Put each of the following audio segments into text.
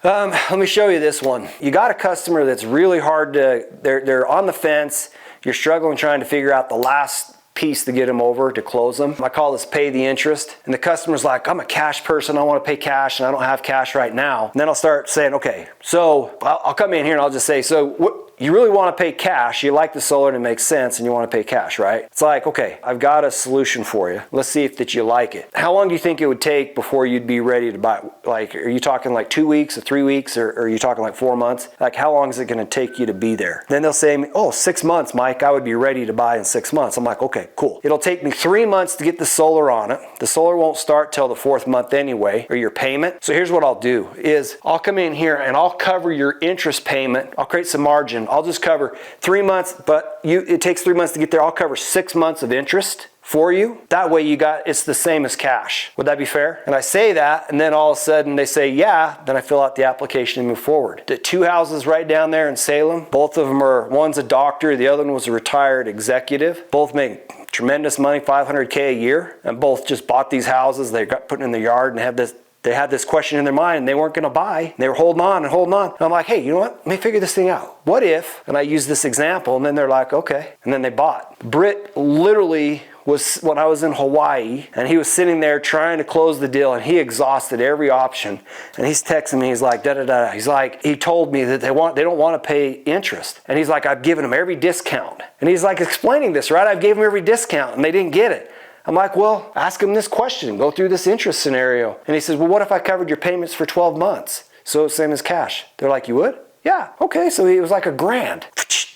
Let me show you this one. You got a customer that's really hard to, they're on the fence. You're struggling trying to figure out the last piece to get them over to close them. I call this pay the interest. And the customer's like, I'm a cash person. I want to pay cash and I don't have cash right now. And then I'll start saying, okay, so I'll come in here and I'll just say, so what, you really want to pay cash. You like the solar and it makes sense and you want to pay cash, right? It's like, okay, I've got a solution for you. Let's see if that you like it. How long do you think it would take before you'd be ready to buy? Like, are you talking like 2 weeks or 3 weeks or are you talking like 4 months? Like, how long is it going to take you to be there? Then they'll say, oh, 6 months, Mike, I would be ready to buy in 6 months. I'm like, okay, cool. It'll take me 3 months to get the solar on it. The solar won't start till the 4th month anyway, or your payment. So here's what I'll do is I'll come in here and I'll cover your interest payment. I'll create some margin. I'll just cover 3 months, but it takes 3 months to get there. I'll cover 6 months of interest for you. That way it's the same as cash. Would that be fair? And I say that, and then all of a sudden they say, yeah, then I fill out the application and move forward. The 2 houses right down there in Salem, both of them one's a doctor, the other one was a retired executive. Both make tremendous money, $500K a year, and both just bought these houses. They got put in the yard and they had this question in their mind and they weren't going to buy. They were holding on and holding on. And I'm like, hey, you know what? Let me figure this thing out. What if, and I use this example, and then they're like, okay. And then they bought. Britt literally was, when I was in Hawaii, and he was sitting there trying to close the deal and he exhausted every option. And he's texting me, he's like, da-da-da. He's like, he told me that they don't want to pay interest. And he's like, I've given them every discount. And he's like explaining this, right? I've given them every discount and they didn't get it. I'm like, well, ask him this question, go through this interest scenario. And he says, well, what if I covered your payments for 12 months? So it's same as cash. They're like, you would? Yeah, okay, so it was like $1,000.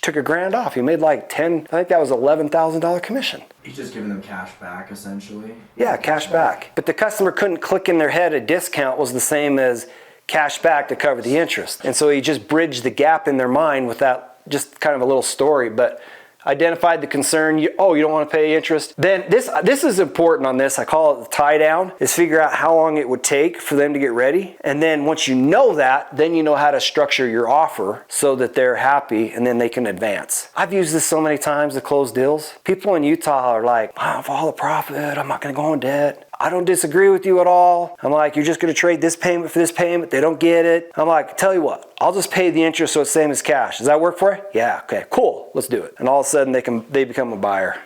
Took $1,000 off. He made like I think that was $11,000 commission. He's just giving them cash back, essentially? Yeah, cash back. But the customer couldn't click in their head a discount was the same as cash back to cover the interest. And so he just bridged the gap in their mind with that, just kind of a little story, but identified the concern. You don't want to pay interest. Then this is important on this. I call it the tie down, is figure out how long it would take for them to get ready. And then once you know that, then you know how to structure your offer so that they're happy and then they can advance. I've used this so many times to close deals. People in Utah are like, wow, for all the profit, I'm not going to go in debt. I don't disagree with you at all. I'm like, you're just going to trade this payment for this payment. They don't get it. I'm like, tell you what, I'll just pay the interest so it's same as cash. Does that work for you? Yeah, okay, cool, let's do it. And all of a sudden they become a buyer.